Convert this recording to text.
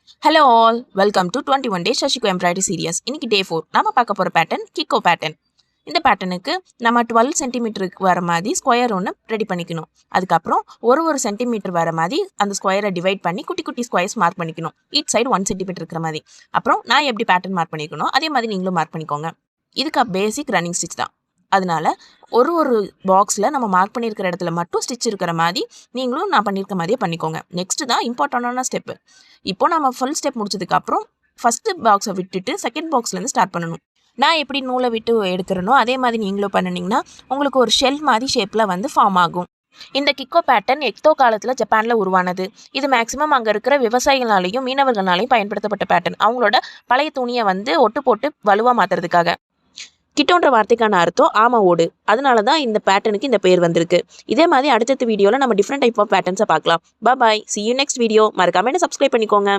Hello all, welcome to 21 Days Shashiko Embroidery Series. இன்னைக்கு டே 4 நாம பார்க்க போற பேட்டர்ன் கிக்கோ பேட்டர்ன். இந்த பேட்டர்னுக்கு நம்ம 12 சென்டிமீட்டருக்கு வர மாதிரி ஸ்கொயர் ஒன்று ரெடி பண்ணிக்கணும். அதுக்கப்புறம் ஒரு சென்டிமீட்டர் வர மாதிரி அந்த ஸ்கொயரை டிவைட் பண்ணி குட்டி குட்டி ஸ்கொயர்ஸ் மார்க் பண்ணிக்கணும். ஈச் சைடு 1 சென்டிமீட்டர் இருக்கிற மாதிரி. அப்புறம் நான் எப்படி பேட்டர்ன் மார்க் பண்ணிக்கணும் அதே மாதிரி நீங்களும் மார்க் பண்ணிக்கோங்க. இதுக்கு பேசிக் ரன்னிங் ஸ்டிச் தான். அதனால ஒரு பாக்ஸில் நம்ம மார்க் பண்ணியிருக்கிற இடத்துல மட்டும் ஸ்டிச் இருக்கிற மாதிரி நீங்களும் நான் பண்ணியிருக்க மாதிரியே பண்ணிக்கோங்க. நெக்ஸ்ட்டு தான் இம்பார்ட்டண்டான ஸ்டெப்பு. இப்போ நம்ம ஃபுல் ஸ்டெப் முடிச்சதுக்கப்புறம் ஃபஸ்ட்டு பாக்ஸை விட்டுட்டு செகண்ட் பாக்ஸ்லேருந்து ஸ்டார்ட் பண்ணணும். நான் எப்படி நூலை விட்டு எடுக்கிறனோ அதே மாதிரி நீங்களும் பண்ணினீங்கன்னா உங்களுக்கு ஒரு ஷெல் மாதிரி ஷேப்பில் வந்து ஃபார்ம் ஆகும். இந்த கிக்கோ பேட்டர்ன் எக்தோ காலத்தில் ஜப்பானில் உருவானது. இது மேக்ஸிமம் அங்கே இருக்கிற விவசாயிகளாலையும் மீனவர்களாலையும் பயன்படுத்தப்பட்ட பேட்டர்ன். அவங்களோட பழைய துணியை வந்து ஒட்டு போட்டு வலுவாக மாற்றுறதுக்காக. கிட்டோன்ற வார்த்தைக்கான அர்த்தம் ஆமா ஓடு. அதனால தான் இந்த பேட்டர்னுக்கு இந்த பேர் வந்திருக்கு. இதே மாதிரி அடுத்தடுத்த வீடியோவில் நம்ம டிஃப்ரெண்ட் டைப் ஆஃப் பேட்டர்ன்ஸை பார்க்கலாம். பாய், see you next video. மறக்காம என்ன சப்ஸ்கிரைப் பண்ணிக்கோங்க.